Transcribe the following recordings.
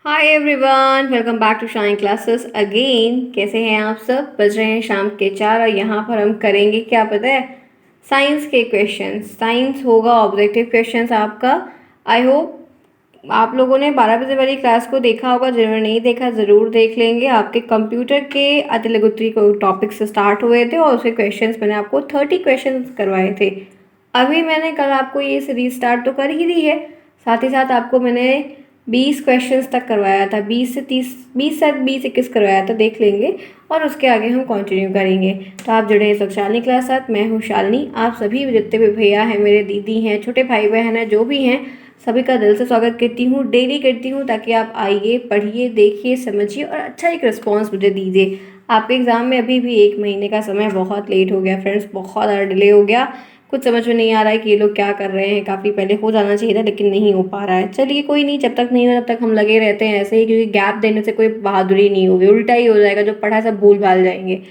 Hi everyone, welcome back to Shine classes again. कैसे हैं आप सब? बज रहे हैं शाम के 4 और यहाँ पर हम करेंगे क्या पता है, साइंस के क्वेश्चंस। साइंस होगा ऑब्जेक्टिव क्वेश्चंस आपका। आई होप आप लोगों ने 12 बजे वाली क्लास को देखा होगा। जिन्होंने नहीं देखा ज़रूर देख लेंगे। आपके कंप्यूटर के अतिलगुत्री को टॉपिक से स्टार्ट हुए थे और उसके क्वेश्चंस मैंने आपको 30 क्वेश्चंस करवाए थे। अभी मैंने कल आपको ये सीरीज स्टार्ट तो कर ही दी है, साथ ही साथ आपको मैंने 20 क्वेश्चंस तक करवाया था। 20 से 30, 20 से 20-21 करवाया था, देख लेंगे। और उसके आगे हम कंटिन्यू करेंगे। तो आप जुड़े हैं शालिनी क्लास साथ। मैं हूँ शालिनी। आप सभी जितने भी भैया हैं, मेरे दीदी हैं, छोटे भाई बहन हैं, जो भी हैं, सभी का दिल से स्वागत करती हूँ। डेली करती हूँ ताकि आप आइए, पढ़िए, देखिए, समझिए और अच्छा एक रिस्पॉन्स मुझे दीजिए। आपके एग्ज़ाम में अभी भी 1 महीने का समय बहुत लेट हो गया फ्रेंड्स, बहुत ज़्यादा डिले हो गया। कुछ समझ में नहीं आ रहा है कि ये लोग क्या कर रहे हैं। काफ़ी पहले हो जाना चाहिए था लेकिन नहीं हो पा रहा है। चलिए कोई नहीं, जब तक नहीं हो तब तक हम लगे रहते हैं ऐसे ही, क्योंकि गैप देने से कोई बहादुरी नहीं होगी, उल्टा ही हो जाएगा। जो पढ़ा सब भूल भाल जाएंगे।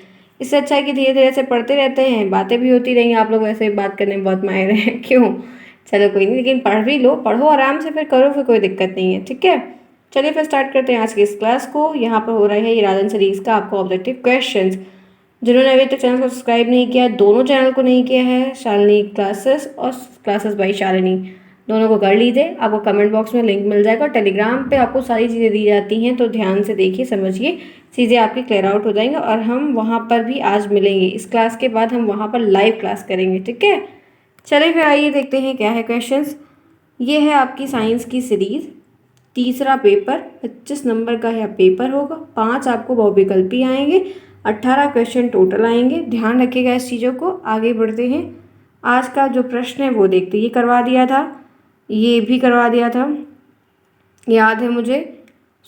इससे अच्छा है कि धीरे धीरे से पढ़ते रहते हैं, बातें भी होती रहेंगी। आप लोग वैसे बात करने में बहुत माहिर हैं क्यों? चलो कोई नहीं, लेकिन पढ़ भी लो, पढ़ो आराम से, फिर करो, फिर कोई दिक्कत नहीं है। ठीक है, चलिए फिर स्टार्ट करते हैं आज की इस क्लास को। यहाँ पर हो रहा है इरादन सीरीज का आपको ऑब्जेक्टिव क्वेश्चंस। जिन्होंने अभी तक चैनल को सब्सक्राइब नहीं किया, दोनों चैनल को नहीं किया है, शालिनी क्लासेस और क्लासेस बाई शालिनी, दोनों को कर लीजिए। आपको कमेंट बॉक्स में लिंक मिल जाएगा। टेलीग्राम पे आपको सारी चीज़ें दी जाती हैं, तो ध्यान से देखिए, समझिए, चीज़ें आपकी क्लियर आउट हो जाएंगी। और हम वहाँ पर भी आज मिलेंगे। इस क्लास के बाद हम वहाँ पर लाइव क्लास करेंगे। ठीक है, चलिए फिर आइए देखते हैं क्या है क्वेश्चंस। ये है आपकी साइंस की सीरीज़, तीसरा पेपर। 25 नंबर का यह पेपर होगा। 5 आपको बहुविकल्पी आएंगे, 18 क्वेश्चन टोटल आएंगे। ध्यान रखिएगा इस चीज़ों को। आगे बढ़ते हैं। आज का जो प्रश्न है वो देखते, ये करवा दिया था, ये भी करवा दिया था, याद है मुझे।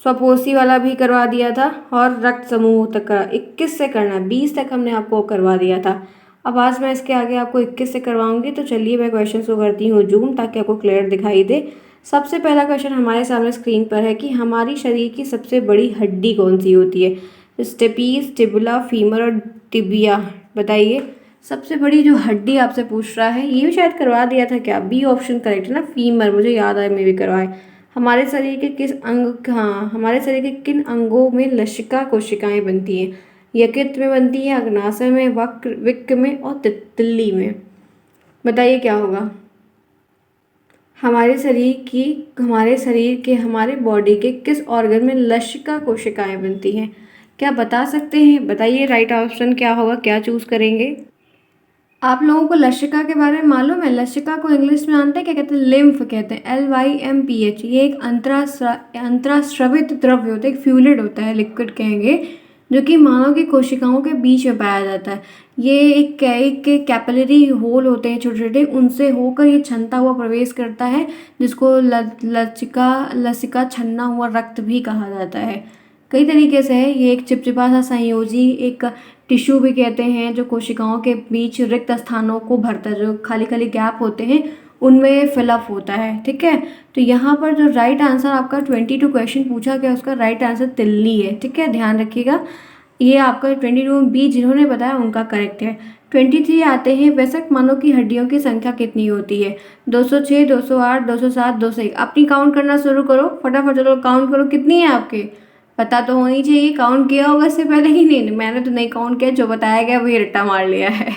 स्वपोषी वाला भी करवा दिया था और रक्त समूह तक का 21 से करना, 20 तक हमने आपको करवा दिया था। अब आज मैं इसके आगे आपको 21 से करवाऊंगी। तो चलिए मैं क्वेश्चन को करती हूँ जूम, ताकि आपको क्लियर दिखाई दे। सबसे पहला क्वेश्चन हमारे सामने स्क्रीन पर है कि हमारी शरीर की सबसे बड़ी हड्डी कौन सी होती है? स्टेपीज, टिबुला, फीमर और टिबिया। बताइए, सबसे बड़ी जो हड्डी आपसे पूछ रहा है, ये भी शायद करवा दिया था क्या? बी ऑप्शन करेक्ट है ना, फीमर। मुझे याद आया, मैं भी करवाए। हमारे शरीर के किस अंग, हाँ, हमारे शरीर के किन अंगों में लसिका कोशिकाएं बनती हैं? यकृत में बनती है, अग्नाशय में, वक्र, विक्क में और तिल्ली में। बताइए क्या होगा? हमारे बॉडी के किस ऑर्गन में लसिका कोशिकाएं बनती हैं? क्या बता सकते हैं? बताइए राइट ऑप्शन क्या होगा, क्या चूज करेंगे? आप लोगों को लसिका के बारे में मालूम है? लसिका को इंग्लिश में जानते हैं क्या कहते हैं? लिम्फ कहते हैं, LYMPH। ये एक अंतरास्रवित द्रव्य होता है, एक फ्लूइड होता है, लिक्विड कहेंगे, जो कि मानव की कोशिकाओं के बीच में पाया जाता है। ये एक कैपिलरी होल होते हैं छोटे छोटे, उनसे होकर ये छनता हुआ प्रवेश करता है, जिसको लसिका छन्ना हुआ रक्त भी कहा जाता है। कई तरीके से है ये। एक चिपचिपा सा संयोजी एक टिश्यू भी कहते हैं, जो कोशिकाओं के बीच रिक्त स्थानों को भरता है, जो खाली खाली गैप होते हैं उनमें फिलअप होता है। ठीक है, तो यहाँ पर जो राइट आंसर आपका 22 क्वेश्चन पूछा गया, उसका राइट आंसर तिल्ली है। ठीक है, ध्यान रखिएगा। ये आपका 22 बी जिन्होंने बताया उनका करेक्ट है। 23 आते हैं, वयस्क मानव की हड्डियों की संख्या कितनी होती है? 206, 208, 207, 201। अपनी काउंट करना शुरू करो फटाफट, चलो काउंट करो, कितनी है आपके? पता तो होनी चाहिए, काउंट किया होगा इससे पहले ही। नहीं, मैंने तो नहीं काउंट किया, जो बताया गया वही रट्टा मार लिया है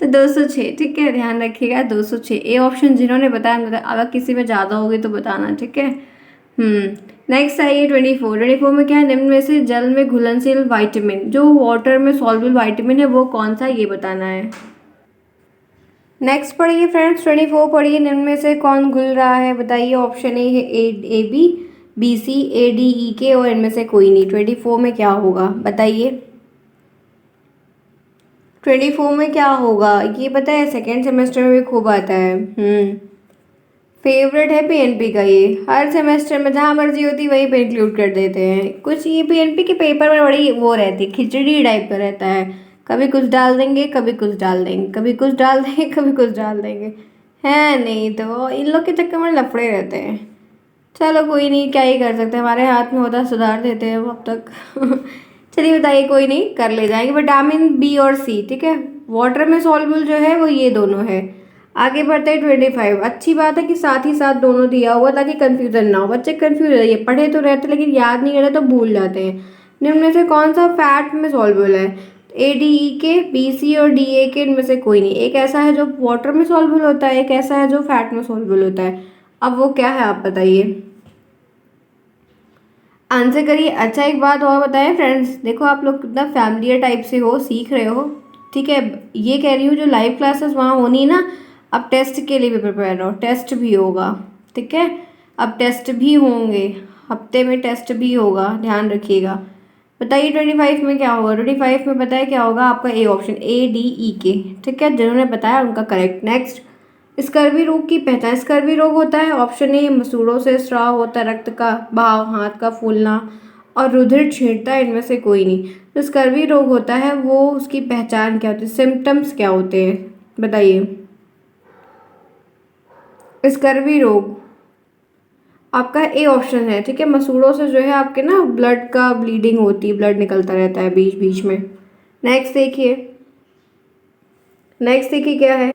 तो 206। ठीक है, ध्यान रखिएगा 206। ए ऑप्शन जिन्होंने बताया, मतलब अगर किसी में ज़्यादा होगी तो बताना। ठीक है। नेक्स्ट आइए 24 में क्या है? निम्न में से जल में घुलनशील वाइटामिन, जो वाटर में सॉल्युबल वाइटामिन है, वो कौन सा, ये बताना है। नेक्स्ट पढ़िए फ्रेंड्स, 24 पढ़िए। निम्न में से कौन घुल रहा है? बताइए। ऑप्शन ए है A B, B C, A D, E के और इनमें से कोई नहीं। 24 में क्या होगा बताइए? 24 में क्या होगा ये पता है? सेकेंड सेमेस्टर में भी खूब आता है। फेवरेट है पीएनपी का ये। हर सेमेस्टर में जहाँ मर्जी होती वहीं पे इंक्लूड कर देते हैं। कुछ ये पीएनपी के पेपर में बड़ी वो रहती है, खिचड़ी टाइप का रहता है। कभी कुछ डाल देंगे, कभी कुछ डाल देंगे, कभी कुछ डाल देंगे, कभी कुछ डाल देंगे। है नहीं तो इन लोग के चक्कर में लफड़े रहते हैं। चलो कोई नहीं, क्या ही कर सकते हैं, हमारे हाथ में होता, सुधार देते हैं अब तक चलिए बताइए, कोई नहीं, कर ले जाएंगे। विटामिन बी और सी, ठीक है। वाटर में सॉल्युबल जो है वो ये दोनों है। आगे बढ़ते हैं 25। अच्छी बात है कि साथ ही साथ दोनों दिया हुआ ताकि कंफ्यूजन ना हो, बच्चे कंफ्यूज हो जाइए, पढ़े तो रहते लेकिन याद नहीं करते तो भूल जाते हैं। निम्न में से कौन सा फैट में सॉल्युबल है? ए डी ई के, बी सी और डी ए के, इनमें से कोई नहीं। एक ऐसा है जो वाटर में सॉल्युबल होता है, एक ऐसा है जो फैट में सॉल्युबल होता है। अब वो क्या है आप बताइए, आंसर करिए। अच्छा एक बात और बताएं फ्रेंड्स, देखो आप लोग कितना फैमिलियर टाइप से हो, सीख रहे हो, ठीक है। ये कह रही हूँ जो लाइव क्लासेस वहाँ होनी है ना, अब टेस्ट के लिए भी प्रिपेयर रहो, टेस्ट भी होगा, ठीक है। अब टेस्ट भी होंगे, हफ्ते में टेस्ट भी होगा, ध्यान रखिएगा। बताइए 25 में क्या होगा? 25 में बताया क्या होगा आपका? A option, A D E के, ठीक है। जिन्होंने बताया उनका करेक्ट। नेक्स्ट, स्कर्वी रोग की पहचान। स्कर्वी रोग होता है ऑप्शन ए मसूड़ों से स्राव होता है, रक्त का बहाव, हाथ का फूलना और रुधिर छींटता है, इनमें से कोई नहीं। तो स्कर्वी रोग होता है वो, उसकी पहचान क्या होती है, सिम्टम्स क्या होते हैं बताइए। स्कर्वी रोग आपका ए ऑप्शन है, ठीक है। मसूड़ों से जो है आपके ना ब्लड का ब्लीडिंग होती है, ब्लड निकलता रहता है बीच बीच में। नेक्स्ट देखिए, नेक्स्ट देखिए क्या है।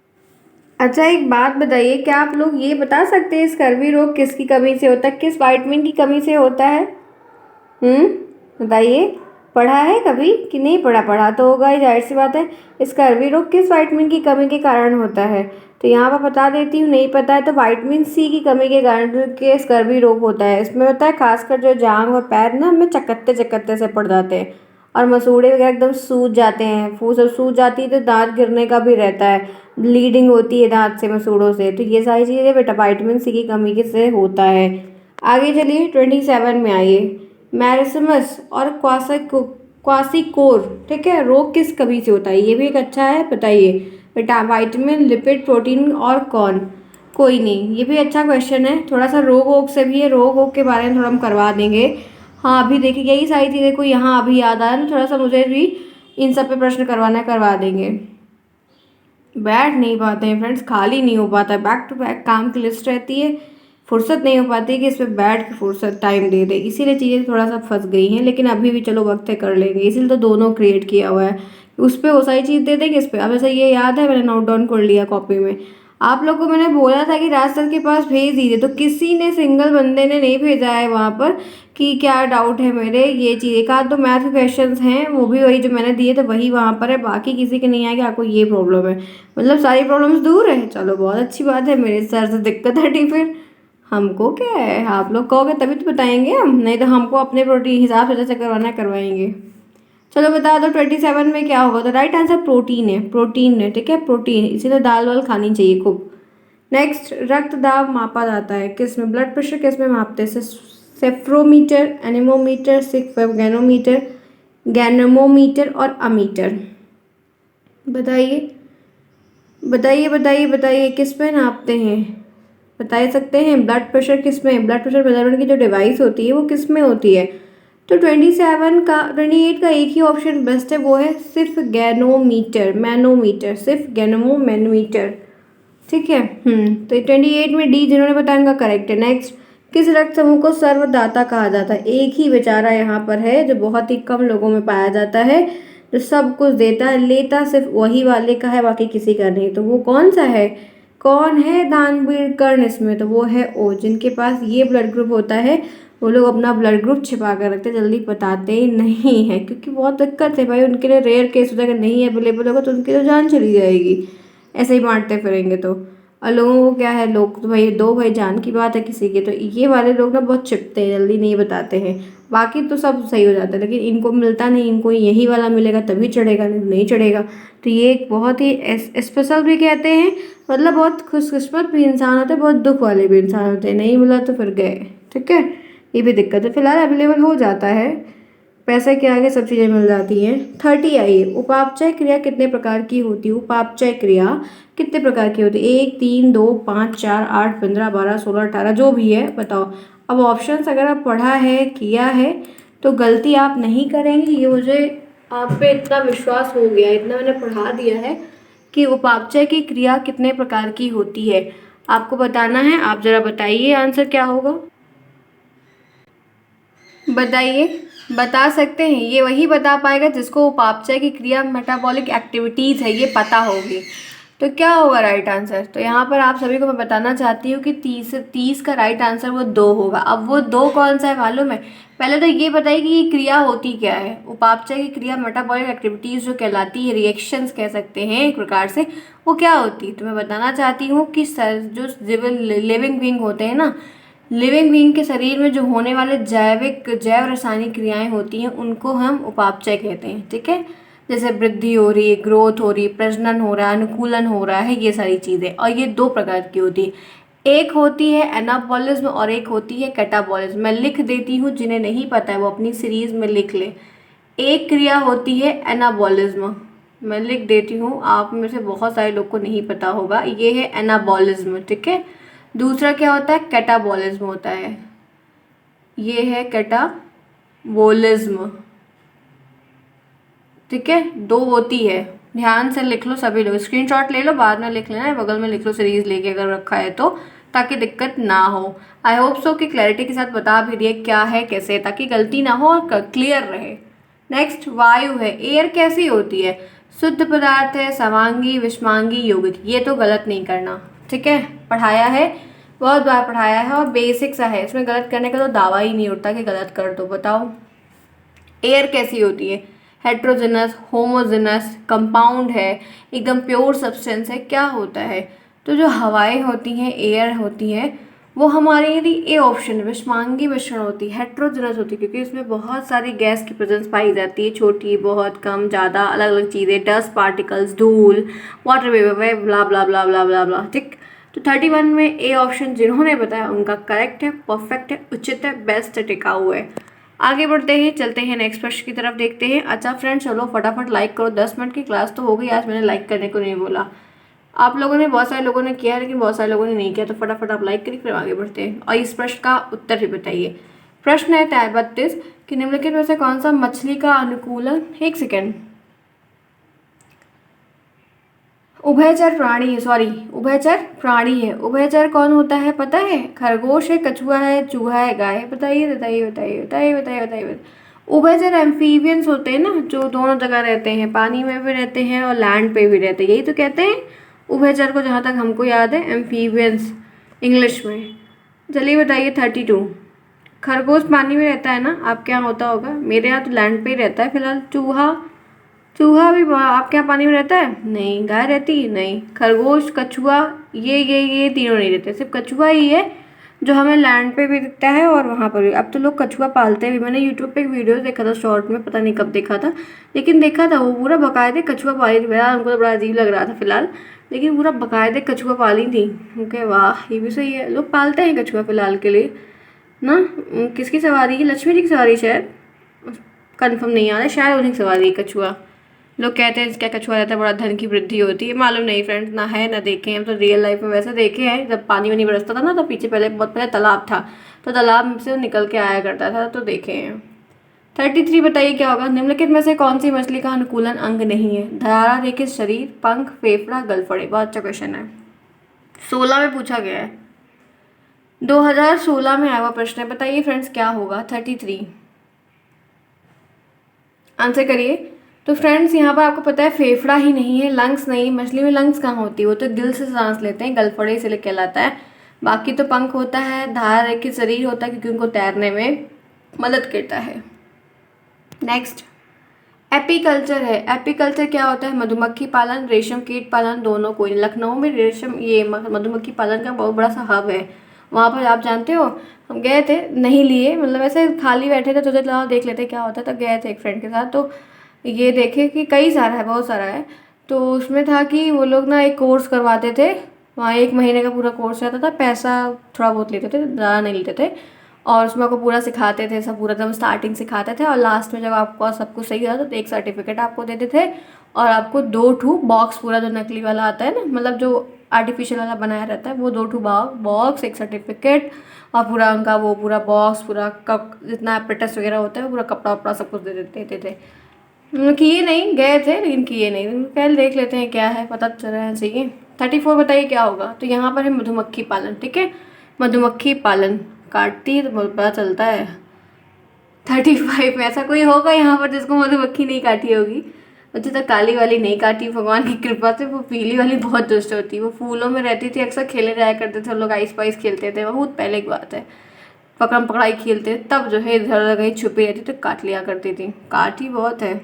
अच्छा एक बात बताइए, क्या आप लोग ये बता सकते हैं स्कर्वी रोग किसकी कमी से होता है, किस विटामिन की कमी से होता है? बताइए, पढ़ा है कभी कि नहीं पढ़ा? पढ़ा तो होगा ही, जाहिर सी बात है। स्कर्वी रोग किस विटामिन की कमी के कारण होता है? तो यहाँ पर बता देती हूँ, नहीं पता है तो विटामिन सी की कमी के कारण के स्कर्वी रोग होता है। इसमें होता है खासकर जो जांग और पैर ना हमें चकत्ते चकत्ते से पड़ जाते हैं और मसूड़े वगैरह एकदम सूज जाते हैं, फूस सूज जाती है तो दांत गिरने का भी रहता है, ब्लीडिंग होती है दांत से मसूड़ों से। तो ये सारी चीज़ें बेटा विटामिन सी की कमी के से होता है। आगे चलिए 27 में आइए। मैरिस्मस और क्वासिकोर, ठीक है, रोग किस कमी से होता है? ये भी एक अच्छा है, बताइए। बेटा विटामिन, लिपिड, प्रोटीन और कौन? कोई नहीं। ये भी अच्छा क्वेश्चन है, थोड़ा सा रोग वोग से भी है, रोग वोग के बारे में थोड़ा हम करवा देंगे। हाँ अभी देखिए यही सारी चीज़ें को यहाँ अभी याद आया ना, थोड़ा सा मुझे भी इन सब पे प्रश्न करवाना करवा देंगे। बैठ नहीं पाते हैं फ्रेंड्स, खाली नहीं हो पाता है, बैक टू बैक काम की लिस्ट रहती है, फुर्सत नहीं हो पाती है कि इस पर बैठ के फुर्सत टाइम दे दे, इसीलिए चीज़ें थोड़ा सा फंस गई हैं। लेकिन अभी भी चलो वक्त है कर लेंगे, इसीलिए तो दोनों क्रिएट किया हुआ है। उस पर वो सारी चीज़ दे देंगे, इस पर अब ऐसा ये याद है मैंने नोट डाउन कर लिया कॉपी में। आप लोग को मैंने बोला था कि राज सर के पास भेज दीजिए, तो किसी ने सिंगल बंदे ने नहीं भेजा है वहाँ पर कि क्या डाउट है मेरे, ये चीज़ एक आध तो मैथ के क्वेश्चंस हैं वो भी वही जो मैंने दिए थे वही वहाँ पर है, बाकी किसी के नहीं आया कि आपको ये प्रॉब्लम है, मतलब सारी प्रॉब्लम्स दूर है। चलो बहुत अच्छी बात है, मेरे सर से दिक्कत हटी। फिर हमको क्या है, आप लोग कहोगे तभी तो बताएंगे हम, नहीं तो हमको अपने प्रोटीन हिसाब से जैसे करवाना करवाएंगे। चलो बता दो 27 में क्या होगा? तो राइट आंसर प्रोटीन है, प्रोटीन है, ठीक है, प्रोटीन, इसीलिए दाल वाल खानी चाहिए खूब। नेक्स्ट, रक्त दाब मापा जाता है किस में? ब्लड प्रेशर किस में मापते हैं? सेफ्रोमीटर, एनेमोमीटर, गैनोमीटर, गैनमोमीटर और अमीटर। बताइए बताइए बताइए बताइए किस में नापते हैं? बता सकते हैं ब्लड प्रेशर किस में? ब्लड प्रेशर मेजरमेंट की जो डिवाइस होती है वो किस में होती है? तो 28 का एक ही ऑप्शन बेस्ट है, वो है सिर्फ गैनोमीटर, मैनोमीटर, सिर्फ गैनमो मैनोमीटर, ठीक है। तो 28 में डी जिन्होंने बताया उनका करेक्ट है। नेक्स्ट, किस रक्त समूह को सर्वदाता कहा जाता है? एक ही बेचारा यहाँ पर है जो बहुत ही कम लोगों में पाया जाता है, जो सब कुछ देता है, लेता सिर्फ वही वाले का है, बाकी किसी का नहीं। तो वो कौन सा है? कौन है दानवीर कर्ण इसमें? तो वो है ओ, जिनके पास ये ब्लड ग्रुप होता है वो लोग अपना ब्लड ग्रुप छिपा कर रखते, जल्दी बताते नहीं है, क्योंकि बहुत दिक्कत है भाई, उनके लिए रेयर केस होता है, अगर नहीं अवेलेबल होगा तो उनकी तो जान चली जाएगी, ऐसे ही बांटते फिरेंगे तो। और लोगों को क्या है, लोग तो भाई दो भाई जान की बात है किसी की, तो ये वाले लोग ना बहुत छिपते हैं, जल्दी नहीं बताते हैं, बाकी तो सब सही हो जाता है, लेकिन इनको मिलता नहीं, इनको यही वाला मिलेगा तभी चढ़ेगा, नहीं तो नहीं चढ़ेगा। तो ये एक बहुत ही स्पेशल भी कहते हैं, मतलब बहुत खुशकिस्मत भी इंसान होते हैं, बहुत दुख वाले भी इंसान होते हैं, नहीं मिला तो फिर गए, ठीक है। ये भी दिक्कत है, फिलहाल अवेलेबल हो जाता है, पैसे के आगे सब चीज़ें मिल जाती हैं। 30 आई, उपापचय क्रिया कितने प्रकार की होती है? उपापचय क्रिया कितने प्रकार की होती है? 1, 3, 2, 5, 4, 8, 15, 12, 16, 18, जो भी है बताओ। अब ऑप्शंस अगर आप पढ़ा है किया है तो गलती आप नहीं करेंगे, ये मुझे आप पे इतना विश्वास हो गया, इतना मैंने पढ़ा दिया है कि उपापचय की क्रिया कितने प्रकार की होती है आपको बताना है। आप ज़रा बताइए आंसर क्या होगा, बताइए। बता सकते हैं? ये वही बता पाएगा जिसको उपापचय की क्रिया मेटाबॉलिक एक्टिविटीज़ है ये पता होगी। तो क्या होगा राइट आंसर? तो यहाँ पर आप सभी को मैं बताना चाहती हूँ कि 30 का राइट आंसर वो 2 होगा। अब वो 2 कौन सा है मालूम है? पहले तो ये बताइए कि ये क्रिया होती क्या है। उपापचय की क्रिया मेटाबॉलिक एक्टिविटीज़ जो कहलाती है, रिएक्शंस कह सकते हैं एक प्रकार से, वो क्या होती है? तो मैं बताना चाहती हूँ कि जो लिविंग बींग होते हैं ना, लिविंग बींग के शरीर में जो होने वाले जैव रासायनिक क्रियाएं होती हैं उनको हम उपापचय कहते हैं। ठीक है, जैसे वृद्धि हो रही है, ग्रोथ हो रही है, प्रजनन हो रहा है, अनुकूलन हो रहा है, ये सारी चीज़ें। और ये 2 प्रकार की होती है, एक होती है एनाबॉलिज्म और एक होती है कैटाबॉलिज्म। मैं लिख देती हूँ, जिन्हें नहीं पता है वो अपनी सीरीज में लिख ले। एक क्रिया होती है एनाबॉलिज्म, मैं लिख देती हूँ, आप में से बहुत सारे लोग को नहीं पता होगा, ये है एनाबॉलिज्म। ठीक है, दूसरा क्या होता है? कैटाबॉलिज्म होता है, ये है कैटाबॉलिज्म। ठीक है, 2 होती है, ध्यान से लिख लो सभी लोग, स्क्रीनशॉट ले लो, बाद में लिख लेना, बगल में लिख लो सीरीज लेके अगर रखा है तो, ताकि दिक्कत ना हो। आई होप सो कि क्लैरिटी के साथ बता भी दिए क्या है कैसे, ताकि गलती ना हो और क्लियर रहे। नेक्स्ट वायु है। एयर कैसी होती है? शुद्ध पदार्थ है, समांगी, विषमांगी, यौगिक। ये तो गलत नहीं करना, ठीक है, पढ़ाया है, बहुत बार पढ़ाया है और बेसिक सा है, इसमें गलत करने का तो दावा ही नहीं उठता कि गलत कर दो। बताओ एयर कैसी होती है? हेट्रोजेनस, होमोजेनस, कंपाउंड है, एकदम प्योर सब्सटेंस है, क्या होता है? तो जो हवाएं होती हैं, एयर होती है, वो हमारे यदि ए ऑप्शन विषमांगी मिश्रण होती है, हेट्रोजेनस होती है, क्योंकि इसमें बहुत सारी गैस की प्रेजेंस पाई जाती है, छोटी, बहुत, कम, ज़्यादा, अलग अलग चीज़ें, डस्ट पार्टिकल्स, धूल, वाटर वेपर, ब्ला ब्ला ब्ला ब्ला ब्ला ब्ला। ठीक, तो 31 में ए ऑप्शन जिन्होंने बताया उनका करेक्ट है, परफेक्ट है, उचित है, बेस्ट है, टिकाऊ है। आगे बढ़ते हैं, चलते हैं नेक्स्ट प्रश्न की तरफ, देखते हैं। अच्छा फ्रेंड्स, चलो फटाफट लाइक करो, 10 मिनट की क्लास तो हो गई, आज मैंने लाइक करने को नहीं बोला। आप लोगों ने, बहुत सारे लोगों ने किया है लेकिन बहुत सारे लोगों ने नहीं किया, तो फटाफट आप लाइक करिए, फिर आगे बढ़ते हैं और इस प्रश्न का उत्तर भी बताइए। प्रश्न है 32 कि निम्नलिखित में से कौन सा मछली का अनुकूलन, एक सेकेंड, उभयचर प्राणी है, सॉरी उभयचर प्राणी है। उभयचर कौन होता है पता है? खरगोश है, कछुआ है, चूहा है, गाय है। बताइए बताइए बताइए बताइए बताइए बताइए। उभयचर एम्फीबियंस होते हैं ना, जो दोनों जगह रहते हैं, पानी में भी रहते हैं और लैंड पे भी रहते हैं, यही तो कहते हैं उभयचर को, जहाँ तक हमको याद है, एम्फीबियंस इंग्लिश में। चलिए बताइए 32। खरगोश पानी में रहता है ना, आपके यहाँ होता होगा, मेरे यहाँ तो लैंड पे ही रहता है फिलहाल। चूहा, चूहा भी आपके यहाँ पानी में रहता है? नहीं। गाय रहती है? नहीं। खरगोश, कछुआ, ये तीनों नहीं रहते, सिर्फ कछुआ ही है जो हमें लैंड पे भी दिखता है और वहाँ पर भी। अब तो लोग कछुआ पालते भी, मैंने यूट्यूब पे एक वीडियो देखा था शॉर्ट में, पता नहीं कब देखा था, लेकिन देखा था वो पूरा बकायदे कछुआ पाली थी। यार हमको तो बड़ा अजीब लग रहा था फिलहाल, लेकिन पूरा बकायदे कछुआ पाली थी। ओके वाह, ये भी सही है, लोग पालते हैं कछुआ फिलहाल के लिए ना। किसकी सवारी है? लक्ष्मी जी की सवारी शायद, कन्फर्म नहीं आ रहा है, शायद उन्हीं की सवारी है कछुआ। लोग कहते हैं इसका कछुआ रहता है, बड़ा धन की वृद्धि होती है। मालूम नहीं फ्रेंड्स, ना है ना देखे हैं, हम तो रियल लाइफ में वैसे देखे हैं, जब पानी वानी बरसता था ना, तो पीछे पहले बहुत पहले तालाब था, तो तालाब से निकल के आया करता था, तो देखे हैं। 33 बताइए क्या होगा? निम्नलिखित में से कौन सी मछली का अनुकूलन अंग नहीं है? धारा रेखित शरीर, पंख, फेफड़ा, गलफड़े। बहुत अच्छा क्वेश्चन है, 16 में पूछा गया है, 2016 में आया हुआ प्रश्न है। बताइए फ्रेंड्स क्या होगा? 33 आंसर करिए। तो फ्रेंड्स यहाँ पर आपको पता है फेफड़ा ही नहीं है, लंग्स नहीं, मछली में लंग्स कहाँ होती है, वो तो दिल से सांस लेते हैं, गलफड़े से कहलाता है। बाकी तो पंख होता है, धारा रेखित शरीर होता है क्योंकि उनको तैरने में मदद करता है। नेक्स्ट एपीकल्चर है। एपीकल्चर क्या होता है? मधुमक्खी पालन, रेशम कीट पालन, दोनों। कोई लखनऊ में रेशम, ये मधुमक्खी पालन का बहुत बड़ा सा हब है, वहाँ पर आप जानते हो, हम गए थे, नहीं लिए, मतलब ऐसे खाली बैठे थे तो चलो देख लेते क्या होता है, तो गए थे एक फ्रेंड के साथ, तो ये देखे कि कई सारा है, बहुत सारा है। तो उसमें था कि वो लोग ना एक कोर्स करवाते थे वहाँ, 1 महीने का पूरा कोर्स रहता था, पैसा थोड़ा बहुत लेते थे, ज़्यादा नहीं लेते थे, और उसमें आपको पूरा सिखाते थे, सब पूरा एकदम स्टार्टिंग सिखाते थे, और लास्ट में जब आपको सब कुछ सही होता तो एक सर्टिफिकेट आपको देते थे, और आपको 2 ठू बॉक्स, पूरा जो नकली वाला आता है ना, मतलब जो आर्टिफिशियल वाला बनाया रहता है, वो 2 ठू बॉक्स, एक सर्टिफिकेट, और पूरा उनका वो पूरा बॉक्स, पूरा कप, जितना एपरेटस वगैरह होता है, वो पूरा कपड़ा वपड़ा सब कुछ दे देते थे। किए नहीं, गए थे लेकिन किए नहीं, पहले देख लेते हैं क्या है, पता चल रहा है चाहिए। 34 बताइए क्या होगा? तो यहाँ पर है मधुमक्खी पालन, ठीक है, मधुमक्खी पालन, काटती है तो पता चलता है। 35 में ऐसा कोई होगा यहाँ पर जिसको मधुमक्खी नहीं काटी होगी? मुझे तो काली वाली नहीं काटी भगवान की कृपा से, वो पीली वाली बहुत दुष्ट होती है। वो फूलों में रहती थी, अक्सर खेले जाया करते थे हम लोग, आइस पाइस खेलते थे, बहुत पहले की बात है। पकड़म पकड़ाई खेलते तब जो है इधर उधर कहीं छुपी रहती तो काट लिया करती थी, काटी बहुत है।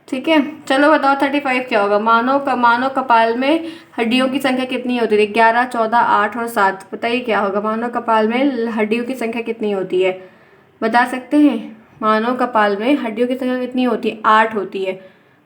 ठीक है, चलो बताओ 35 क्या होगा। मानव कपाल में हड्डियों की संख्या कितनी होती है? 11, 14, 8 और 7। बताइए क्या होगा। मानव कपाल में हड्डियों की संख्या कितनी होती है, बता सकते हैं? मानव कपाल में हड्डियों की संख्या कितनी होती है? 8 होती है।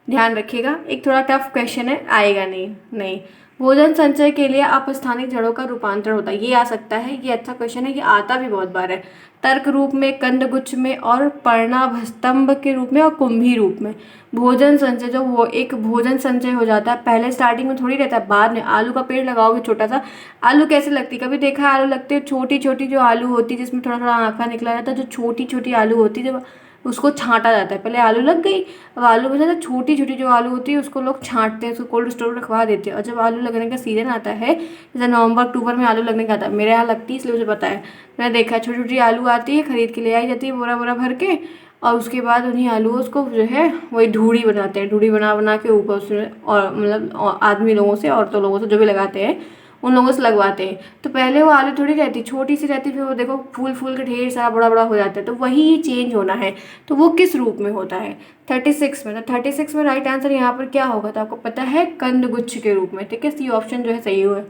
ध्यान रखिएगा, एक थोड़ा टफ क्वेश्चन है, आएगा नहीं। नहीं, भोजन संचय के लिए अपस्थानिक जड़ों का रूपांतरण होता है, ये आ सकता है, ये अच्छा क्वेश्चन है, ये आता भी बहुत बार है। तर्क रूप में, कंदगुच्छ में और पर्णाभ स्तंभ के रूप में और कुंभी रूप में। भोजन संचय जो वो एक भोजन संचय हो जाता है, पहले स्टार्टिंग में थोड़ी रहता है, बाद में। आलू का पेड़ लगाओगे छोटा सा, आलू कैसे लगती है? कभी देखा है आलू लगते हैं? छोटी छोटी जो आलू होती है जिसमें थोड़ा थोड़ा आँखा निकला जाता है, जो छोटी छोटी आलू होती है, जब उसको छांटा जाता है। पहले आलू लग गई, अब आलू में से छोटी छोटी जो आलू होती है उसको लोग छांटते हैं, उसको कोल्ड स्टोर में रखवा देते हैं। और जब आलू लगने का सीजन आता है, जैसे नवंबर अक्टूबर में आलू लगने का आता है, मेरे यहाँ लगती है इसलिए मुझे पता है, मैंने देखा है। छोटी छोटी आलू आती है, खरीद के ले आई जाती है बोरा बोरा भर के, और उसके बाद उन्हीं आलूओं को जो है वही ढूढ़ी बनाते हैं, ढूढ़ी बना बना के ऊपर उसमें, और मतलब आदमी लोगों से, औरतों लोगों से जो भी लगाते हैं उन लोगों से लगवाते हैं। तो पहले वो आलू थोड़ी रहती, छोटी सी रहती, फिर वो देखो फूल फूल के ढेर सारा बड़ा बड़ा हो जाता है। तो वही चेंज होना है, तो वो किस रूप में होता है? 36 में। तो 36 में राइट आंसर यहाँ पर क्या होगा? तो आपको पता है, कंदगुच्छ के रूप में। ठीक है, सी ऑप्शन जो है सही हुआ।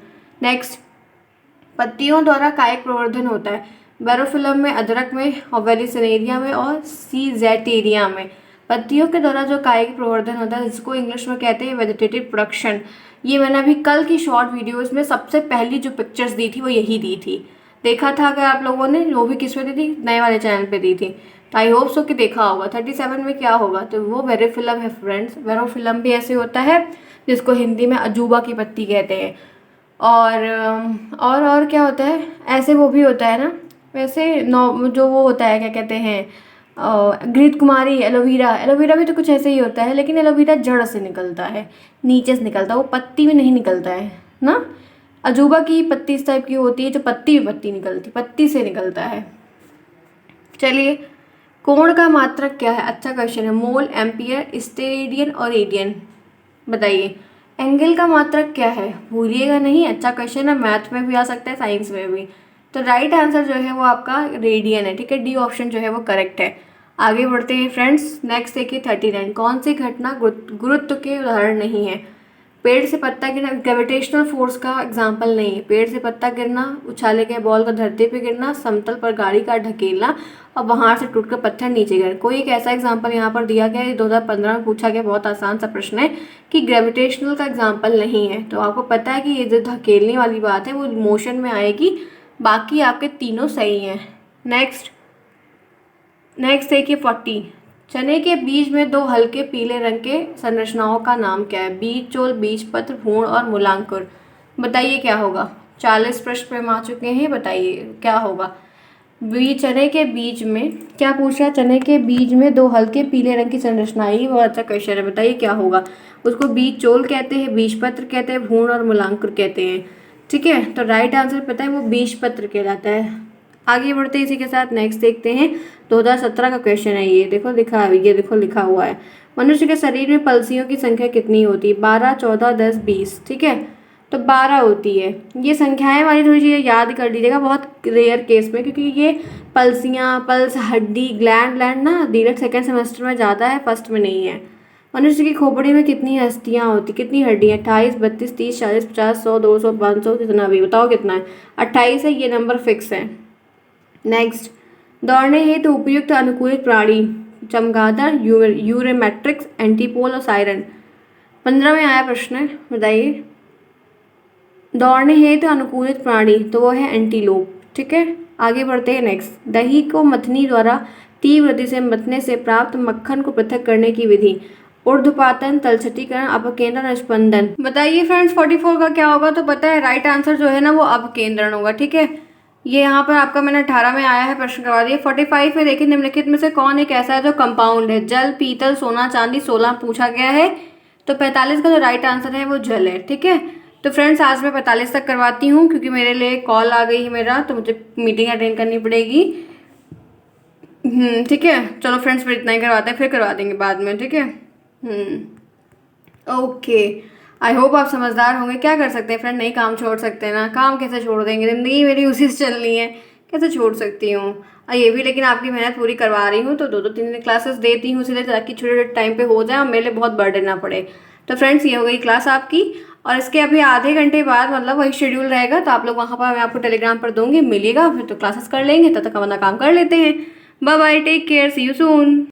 नेक्स्ट, पत्तियों द्वारा कायिक प्रवर्धन होता है। बैरोफिलम में, अदरक में, और वेलिसिनेरिया में और सीजेटेरिया में। पत्तियों के द्वारा जो कायिक प्रवर्धन होता है, जिसको इंग्लिश में कहते हैं वेजिटेटिव प्रोडक्शन। ये मैंने अभी कल की शॉर्ट वीडियोस में सबसे पहली जो पिक्चर्स दी थी वो यही दी थी। देखा था अगर आप लोगों ने? वो भी किस पे दी थी? नए वाले चैनल पे दी थी। तो आई होप सो कि देखा होगा। 37 में क्या होगा? तो वो वेरोफिलम है फ्रेंड्स। वेरोफिलम भी ऐसे होता है, जिसको हिंदी में अजूबा की पत्ती कहते हैं। और क्या होता है ऐसे? वो भी होता है ना वैसे, नौ जो वो होता है, क्या कहते हैं, घृत कुमारी, एलोवेरा। एलोवेरा भी तो कुछ ऐसे ही होता है, लेकिन एलोवेरा जड़ से निकलता है, नीचे से निकलता है, वो पत्ती में नहीं निकलता है ना। अजूबा की पत्ती इस टाइप की होती है, जो पत्ती में पत्ती निकलती, पत्ती से निकलता है। चलिए, कोण का मात्रक क्या है? अच्छा क्वेश्चन है। मोल, एम्पियर, स्टेरेडियन और रेडियन। बताइए, एंगल का मात्रक क्या है? भूलिएगा नहीं, अच्छा क्वेश्चन है, मैथ में भी आ सकता है, साइंस में भी। तो राइट आंसर जो है वो आपका रेडियन है। ठीक है, डी ऑप्शन जो है वो करेक्ट है। आगे बढ़ते हैं फ्रेंड्स। नेक्स्ट देखिए 39, कौन सी घटना गुरुत्व के उदाहरण नहीं है? पेड़ से पत्ता गिरना ग्रेविटेशनल फोर्स का एग्जाम्पल नहीं है। पेड़ से पत्ता गिरना, उछाले गए बॉल का धरती पे गिरना, समतल पर गाड़ी का ढकेलना, और बाहर से टूटकर पत्थर नीचे गिरे। कोई एक ऐसा एग्जाम्पल यहाँ पर दिया गया है, 2015 में पूछा गया, बहुत आसान सा प्रश्न है, कि ग्रेविटेशनल का एग्जाम्पल नहीं है। तो आपको पता है कि ये जो धकेलने वाली बात है वो मोशन में आएगी, बाकी आपके तीनों सही हैं। नेक्स्ट देखिए 40, चने के बीज में दो हल्के पीले रंग के संरचनाओं का नाम क्या है? बीज चोल, बीज पत्र, भ्रूण और मूलांकुर। बताइए क्या होगा। 40 प्रश्न पे आ चुके हैं, बताइए क्या होगा। चने के बीज में क्या पूछ रहा है? चने के बीज में दो हल्के पीले रंग की संरचना, ये बहुत अच्छा क्वेश्चन है, बताइए क्या होगा। उसको बीज चोल कहते हैं, बीज पत्र कहते हैं, भ्रूण और मूलांकुर कहते हैं। ठीक है, तो राइट आंसर पता है, वो बीज पत्र कहलाता है। आगे बढ़ते हैं इसी के साथ। नेक्स्ट देखते हैं 2017 का क्वेश्चन है, ये देखो लिखा हुआ है। मनुष्य के शरीर में पलसियों की संख्या कितनी होती है? 12, 14, 10, 20। ठीक है, तो 12 होती है। ये संख्याएं वाली थोड़ी चीज़ें याद कर लीजिएगा, बहुत रेयर केस में, क्योंकि ये पल्स, हड्डी, ग्लैंड ना धीरे सेकेंड सेमेस्टर में ज़्यादा है, फर्स्ट में नहीं है। मनुष्य की खोपड़ी में कितनी हड्डियाँ होती, कितनी हड्डियाँ? 28, 32, 30, 40, 50, 100, 200, 500, कितना भी बताओ कितना है? 28 है, ये नंबर फिक्स है। नेक्स्ट, दौड़ने हेतु उपयुक्त अनुकूलित प्राणी, चमगादड़, यूरेमेट्रिक्स, एंटीपोल और सायरन। 15 में आया प्रश्न है, बताइए। दौड़ने हेतु अनुकूलित प्राणी, तो वो है एंटीलोप। ठीक है, आगे बढ़ते हैं। नेक्स्ट, दही को मथनी द्वारा तीव्र गति से मथने से प्राप्त मक्खन को पृथक करने की विधि। ऊर्ध्वपातन, तलछटीकरण, अपकेंद्रण, स्पंदन। बताइए फ्रेंड्स 44 का क्या होगा? तो पता है राइट आंसर जो है ना वो अपकेंद्रण होगा। ठीक है, ये यहाँ पर आपका मैंने 18 में आया है, प्रश्न करवा दिया। 45 में देखिए, निम्नलिखित में से कौन एक ऐसा है जो कंपाउंड है? जल, पीतल, सोना, चांदी। 16 पूछा गया है, तो 45 का जो राइट आंसर है वो जल है। ठीक है, तो फ्रेंड्स आज मैं 45 तक करवाती हूँ, क्योंकि मेरे लिए कॉल आ गई है मेरा, तो मुझे मीटिंग अटेंड करनी पड़ेगी। ठीक है, चलो फ्रेंड्स फिर इतना ही करवाते हैं, फिर करवा देंगे बाद में। ठीक है, ओके। आई होप आप समझदार होंगे। क्या कर सकते हैं फ्रेंड, नहीं काम छोड़ सकते ना, काम कैसे छोड़ देंगे, ज़िंदगी मेरी उसी से चलनी है, कैसे छोड़ सकती हूँ। ये भी लेकिन आपकी मेहनत पूरी करवा रही हूँ तो दो दो तीन तीन क्लासेस देती हूँ इसलिए, ताकि छोटे छोटे टाइम पे हो जाए और मेरे लिए बहुत बर्डन ना पड़े। तो फ्रेंड्स ये हो गई क्लास आपकी, और इसके अभी आधे घंटे बाद मतलब वही शेड्यूल रहेगा, तो आप लोग वहाँ पर मैं आपको टेलीग्राम पर दूंगी, मिलिएगा फिर तो क्लासेस कर लेंगे, तब तक अपना काम कर लेते हैं। Bye bye, take care, see you soon.